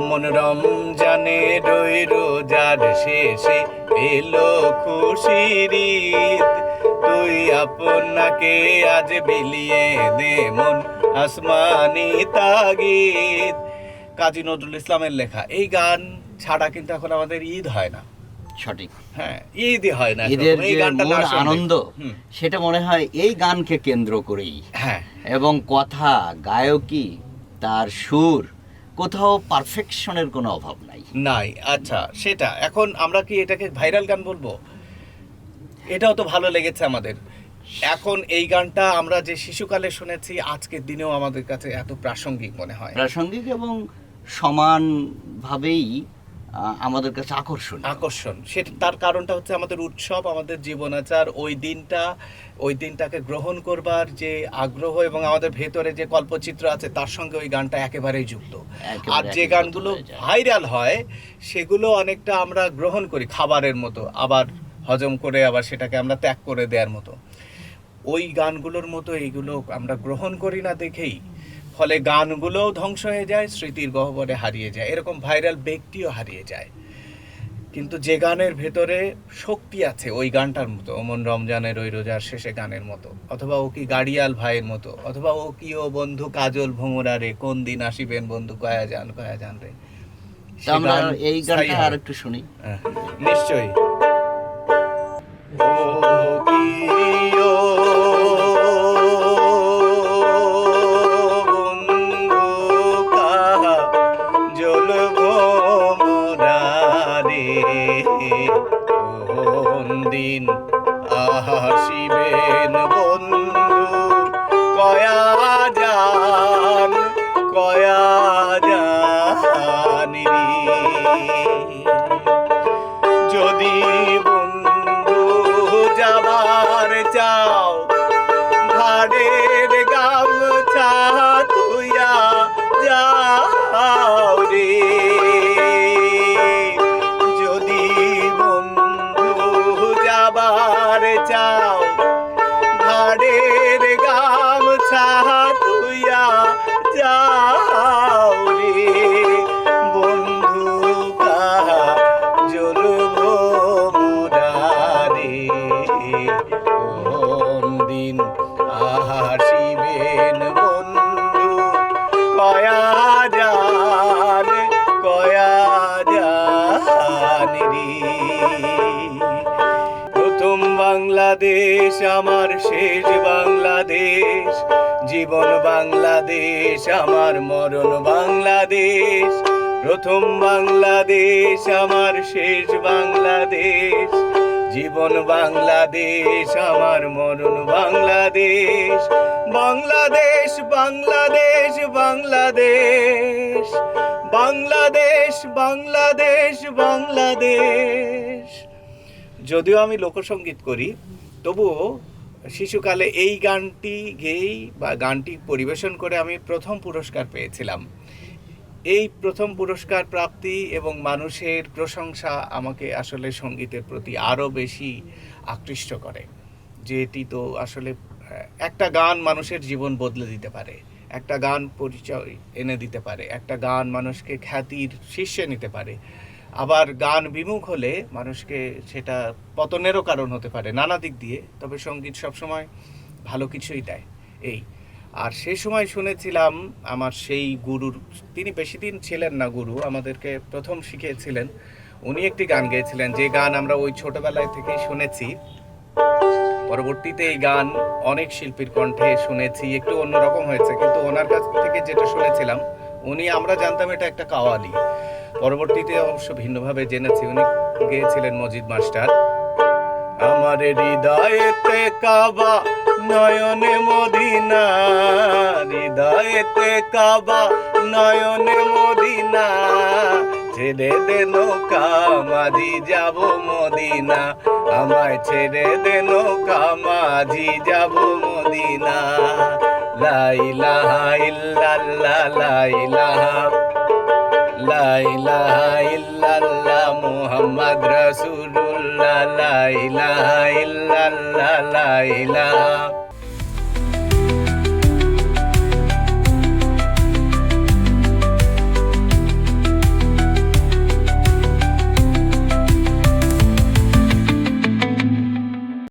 মন রমজানে রই রোজার শেষে এলো খুশির ঈদ, তুই আপনাকে আজ বিলিয়ে দে মন আসমানি তাগিদ। কাজী নজরুল ইসলামের লেখা এই গান ছাড়া কিন্তু এখন আমাদের ঈদ হয় না। সঠিক। হ্যাঁ, ঈদই হয় না। ঈদের এই যে গানটা মূল আনন্দ সেটা মনে হয় এই গানকে কেন্দ্র করেই। হ্যাঁ, এবং কথা, গায়কী, তার সুর, কোথাও পারফেকশনের কোনো অভাব নাই। আচ্ছা, সেটা এখন আমরা কি এটাকে ভাইরাল গান বলবো? এটাও তো ভালো লেগেছে আমাদের। এখন এই গানটা আমরা যে শিশুকালে শুনেছি, আজকের দিনেও আমাদের কাছে এত প্রাসঙ্গিক মনে হয়। প্রাসঙ্গিক এবং সমানভাবেই আমাদের কাছে আকর্ষণ। সেটা তার কারণটা হচ্ছে আমাদের উৎসব, আমাদের জীবনাচার, ওই দিনটাকে গ্রহণ করবার যে আগ্রহ এবং আমাদের ভেতরে যে কল্পচিত্র আছে তার সঙ্গে ওই গানটা একেবারেই যুক্ত। আর যে গানগুলো ভাইরাল হয় সেগুলো অনেকটা আমরা গ্রহণ করি খাবারের মতো, আবার হজম করে আবার সেটাকে আমরা ত্যাগ করে দেওয়ার মতো। ওই গানগুলোর মতো এইগুলো আমরা গ্রহণ করি না দেখেই ফলে গানগুলোও ধ্বংস হয়ে যায়, স্মৃতির গহ্বরে হারিয়ে যায়, এরকম ভাইরাল ব্যক্তিও হারিয়ে যায়। কিন্তু যে গানের ভেতরে শক্তি আছে ওই গানটার মতো, ওমন রমজানের ওই রোজার শেষে গানের মতো, অথবা ও কি গাড়িয়াল ভাইয়ের মতো, অথবা ও কি ও বন্ধু কাজল ভোমরা রে, কোন দিন আসিবেন বন্ধু কয়া যান রে। আমরা এই গানটা আর একটু শুনি। নিশ্চয়ই। দিন আসিবেন বন্ধু কয়া যান যদি বন্ধু যাবার চাও ঘাড়ের গামছা তুইয়া যাও রে, যদি বন্ধু যাবার চাও ঘাড়ের গামছা তুইয়া যাও রে, বন্ধু কাহা জ্বলব মোরারে, কোন দিন আসিবেন বন্ধু কয়া যান রে। প্রথম বাংলাদেশ আমার শেষ বাংলাদেশ, জীবন বাংলাদেশ আমার মরণ বাংলাদেশ। প্রথম বাংলাদেশ আমার শেষ বাংলাদেশ, জীবন বাংলাদেশ আমার মরণ বাংলাদেশ। বাংলাদেশ বাংলাদেশ বাংলাদেশ বাংলাদেশ বাংলাদেশ বাংলাদেশ। যদিও আমি লোকসঙ্গীত করি, তবুও শিশুকালে এই গানটি গেয়েই বা গানটি পরিবেশন করে আমি প্রথম পুরস্কার পেয়েছিলাম। এই প্রথম পুরস্কার প্রাপ্তি এবং মানুষের প্রশংসা আমাকে আসলে সঙ্গীতের প্রতি আরও বেশি আকৃষ্ট করে। যে এটি তো আসলে একটা গান মানুষের জীবন বদলে দিতে পারে, একটা গান পরিচয় এনে দিতে পারে, একটা গান মানুষকে খ্যাতির শীর্ষে নিতে পারে, আবার গান বিমুখ হলে মানুষকে সেটা পতনেরও কারণ হতে পারে নানা দিক দিয়ে। তবে সঙ্গীত সবসময় ভালো কিছুই দেয়। এই আর সেই সময় শুনেছিলাম আমার সেই গুরুর, তিনি বেশি দিন ছিলেন না গুরু, আমাদেরকে প্রথম শিখিয়েছিলেন, উনি একটি গান গেয়েছিলেন যে গান আমরা ওই ছোটবেলায় থেকেই শুনেছি। পরবর্তীতে এই গান অনেক শিল্পীর কণ্ঠে শুনেছি, একটু অন্যরকম হয়েছে, কিন্তু ওনার কাছ থেকে যেটা শুনেছিলাম, আমরা জানতাম এটা একটা কাওয়ালি, পরবর্তীতে অবশ্য ভিন্নভাবে জেনেছি উনি গেয়েছিলেন মজিদ মাস্টার। আমার হৃদয়েতে কাবা নয়নে মদিনা, হৃদয়েতে কাবা নয়নে মদিনা, ছেড়ে দে নৌকা মাঝি যাব মদিনা, আমায় ছেড়ে দে নৌকা মাঝি যাব মদিনা। লা ইলাহা ইল্লাল্লাহ লা ইলাহা ইল্লাল্লাহ মুহাম্মদ রাসূলুল্লাহ লা ইলাহা ইল্লাল্লাহ লা ইলাহা